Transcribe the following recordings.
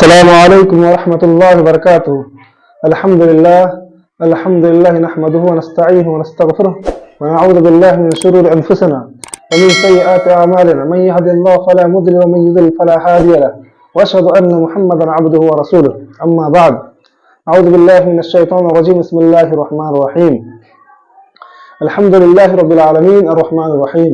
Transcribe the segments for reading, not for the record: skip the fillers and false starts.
السلام عليكم ورحمة الله وبركاته. الحمد لله نحمده ونستعينه ونستغفره ونعوذ بالله من شرور أنفسنا ومن سيئات أعمالنا، من يهد الله فلا مضل ومن يضلل فلا هادي له، وأشهد أن محمدا عبده ورسوله. أما بعد، أعوذ بالله من الشيطان الرجيم. بسم الله الرحمن الرحيم. الحمد لله رب العالمين الرحمن الرحيم.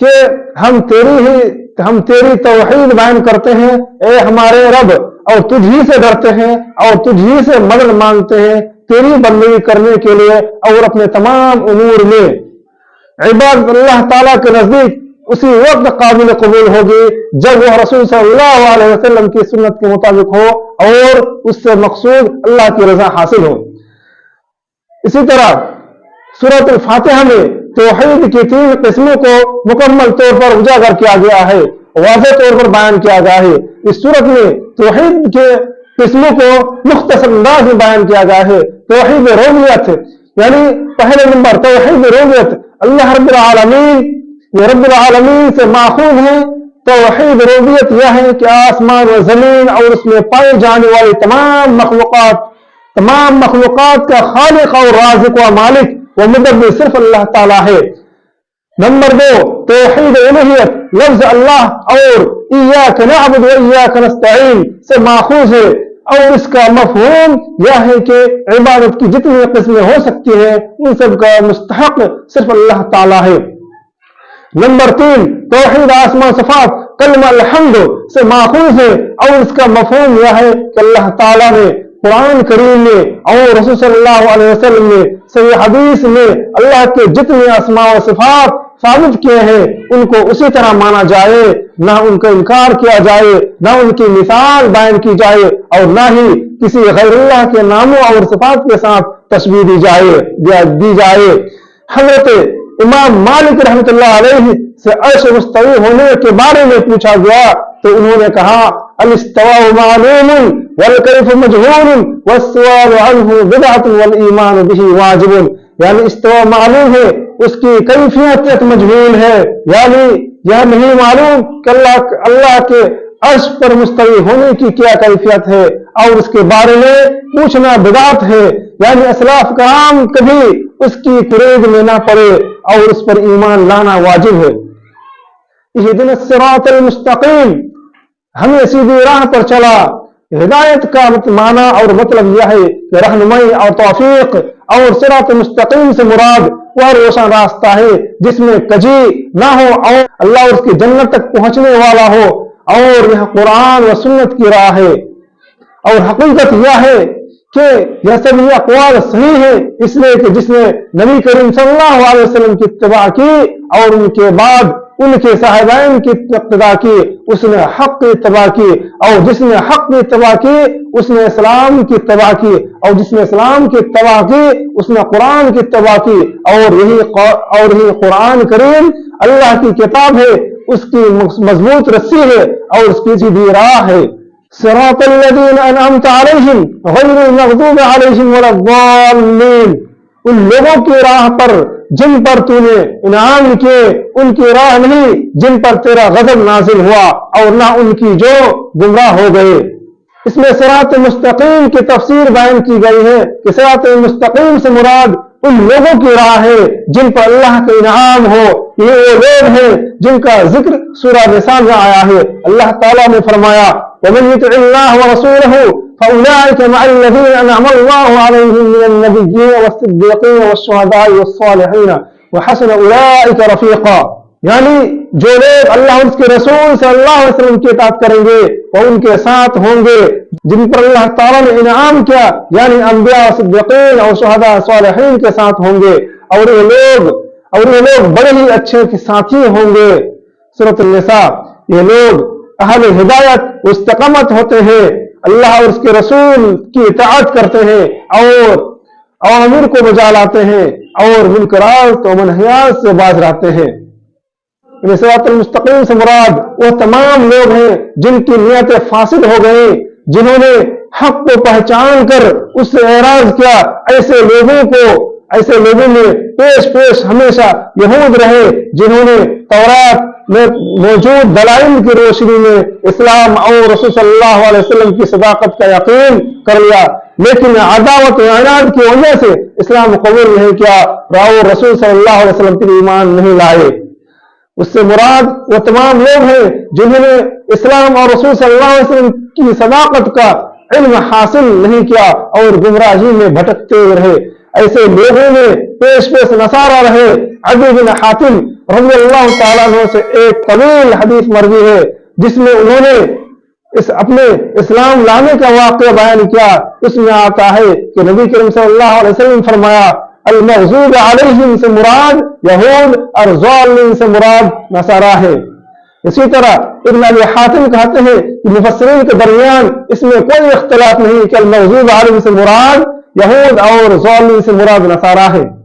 کہ ہم تیری توحید بیان کرتے ہیں اے ہمارے رب، اور تجھ ہی سے ڈرتے ہیں اور تجھ ہی سے مدد مانگتے ہیں تیری بندگی کرنے کے لیے اور اپنے تمام امور میں۔ عبادت اللہ تعالیٰ کے نزدیک اسی وقت قابل قبول ہوگی جب وہ رسول صلی اللہ علیہ وسلم کی سنت کے مطابق ہو اور اس سے مقصود اللہ کی رضا حاصل ہو۔ اسی طرح سورۃ الفاتحہ میں توحید کی 3 قسموں کو مکمل طور پر اجاگر کیا گیا ہے، واضح طور پر بیان کیا گیا ہے۔ اس سورت میں توحید کے قسموں کو مختصر انداز میں بیان کیا گیا ہے۔ توحید ربوبیت، یعنی پہلے نمبر توحید ربوبیت، اللہ رب العالمین، یہ رب العالمین سے ماخوذ ہے۔ توحید ربوبیت یہ ہے کہ آسمان و زمین اور اس میں پائے جانے والی تمام مخلوقات کا خالق اور رازق و مالک و مدبر صرف اللہ تعالیٰ ہے۔ نمبر 2 توحید الوہیت، لفظ اللہ اور ایاک نعبد و ایاک نستعین سے ماخوذ ہے، اور اس کا مفہوم یہ ہے کہ عبادت کی جتنی قسمیں ہو سکتی ہیں ان سب کا مستحق صرف اللہ تعالیٰ ہے۔ نمبر 3 توحید اسماء صفات، کلمہ الحمد سے ماخوذ ہے، اور اس کا مفہوم یہ ہے کہ اللہ تعالیٰ نے قرآن کریم میں اور رسول صلی اللہ علیہ وسلم نے صحیح حدیث میں اللہ کے جتنے اسماء و صفات ثابت کیے ہیں ان کو اسی طرح مانا جائے، نہ ان کا انکار کیا جائے، نہ ان کی مثال بیان کی جائے، اور نہ ہی کسی غیر اللہ کے ناموں اور صفات کے ساتھ تشبیہ دی جائے۔ حضرت امام مالک رحمۃ اللہ علیہ سے عرش مستوی ہونے کے بارے میں پوچھا گیا تو انہوں نے کہا الاستواء معلوم والکیف مجہول والسؤال عنہ بدعۃ والایمان بہ واجب، یعنی استواء معلوم ہے، اس کی کیفیت مجہول ہے، یعنی یہ نہیں معلوم کہ اللہ کے عرش پر مستوی ہونے کی کیا کیفیت ہے، اور اس کے بارے میں پوچھنا بدعت ہے، یعنی اسلاف کرام کبھی اس کی قرید میں نہ پڑے اور اس پر ایمان لانا واجب ہے۔ اہدنا الصراط المستقیم، ہمیں سیدھی راہ پر چلا۔ ہدایت کا معنی اور مطلب یہ ہے کہ رہنمائی اور توفیق، اور صراط مستقیم سے مراد وہ روشن راستہ ہے جس میں کجی نہ ہو اور اللہ اور اس کی جنت تک پہنچنے والا ہو، اور یہ قرآن و سنت کی راہ ہے۔ اور حقیقت یہ ہے کہ یہ سب یہ اقوال صحیح ہے، اس لیے کہ جس نے نبی کریم صلی اللہ علیہ وسلم کی اتباع کی اور ان کے بعد ان کے صحابین کی اقتداء کی اس نے حق کی اتباع کی، اور جس نے حق کی اتباع کی اس نے اسلام کی اتباع کی، اور جس نے اسلام کی اتباع کی اس نے قرآن کی اتباع کی، اور یہی قرآن کریم اللہ کی کتاب ہے، اس کی مضبوط رسی ہے اور اس کی سیدھی راہ ہے۔ صراط الذین انعمت علیہم غیر المغضوب علیہم ولا الضالین، ان لوگوں کی راہ پر جن پر تو نے انعام کیے، ان کی راہ نہیں جن پر تیرا غضب نازل ہوا، اور نہ ان کی جو گمراہ ہو گئے۔ اس میں صراط مستقیم کی تفسیر بیان کی گئی ہے کہ صراط مستقیم سے مراد ان لوگوں کی راہ ہے جن پر اللہ کا انعام ہو، یہ وہ لوگ ہیں جن کا ذکر سورہ نساء میں آیا ہے۔ اللہ تعالیٰ نے فرمایا وَمَن يُطِعِ اللَّهَ وَرَسُولَهُ فَأُولَٰئِكَ مَعَ الَّذِينَ أَنْعَمَ اللَّهُ عَلَيْهِم مِّنَ النَّبِيِّينَ وَالصِّدِّيقِينَ وَالشُّهَدَاءِ وَالصَّالِحِينَ وَحَسُنَ أُولَٰئِكَ رَفِيقًا، یعنی جو لوگ اللہ اور اس کے رسول صلی اللہ علیہ وسلم کی اطاعت کریں گے وہ ان کے ساتھ ہوں گے جن پر اللہ تعالیٰ نے انعام کیا، یعنی انبیاء صدیقین اور شہداء صالحین کے ساتھ ہوں گے، اور یہ لوگ بڑے ہی اچھے ساتھی ہوں گے۔ سورۃ النساء، یہ لوگ اہل ہدایت و استقامت ہوتے ہیں، اللہ اور اس کے رسول کی اطاعت کرتے ہیں اور اوامر کو بجا لاتے ہیں اور منکرات و منہیات سے باز رہتے ہیں۔ صراط المستقیم سے مراد وہ تمام لوگ ہیں جن کی نیتیں فاسد ہو گئی، جنہوں نے حق کو پہچان کر اس سے اعراض کیا۔ ایسے لوگوں میں پیش ہمیشہ یہود رہے جنہوں نے تورات میں موجود دلائل کی روشنی میں اسلام اور رسول صلی اللہ علیہ وسلم کی صداقت کا یقین کر لیا، لیکن عداوت و عناد کی وجہ سے اسلام قبول نہیں کیا اور رسول صلی اللہ علیہ وسلم پر ایمان نہیں لائے۔ اس سے مراد وہ تمام لوگ ہیں جنہوں نے اسلام اور رسول صلی اللہ علیہ وسلم کی صداقت کا علم حاصل نہیں کیا اور گمراہی میں بھٹکتے رہے۔ ایسے لوگوں میں پیش نصارہ رہے۔ عدی بن حاتم رضی اللہ تعالیٰ عنہ سے ایک طویل حدیث مروی ہے جس میں انہوں نے اپنے اسلام لانے کا واقعہ بیان کیا۔ اس میں آتا ہے کہ نبی کریم صلی اللہ علیہ وسلم فرمایا المغضوب علیہم سے مراد یہود اور ضالین سے مراد نصارہ ہے۔ اسی طرح ابن ابی حاتم کہتے ہیں کہ مفسرین کے درمیان اس میں کوئی اختلاف نہیں کہ المغضوب علیہم سے مراد یہود اور ضالین سے مراد نصارہ ہے۔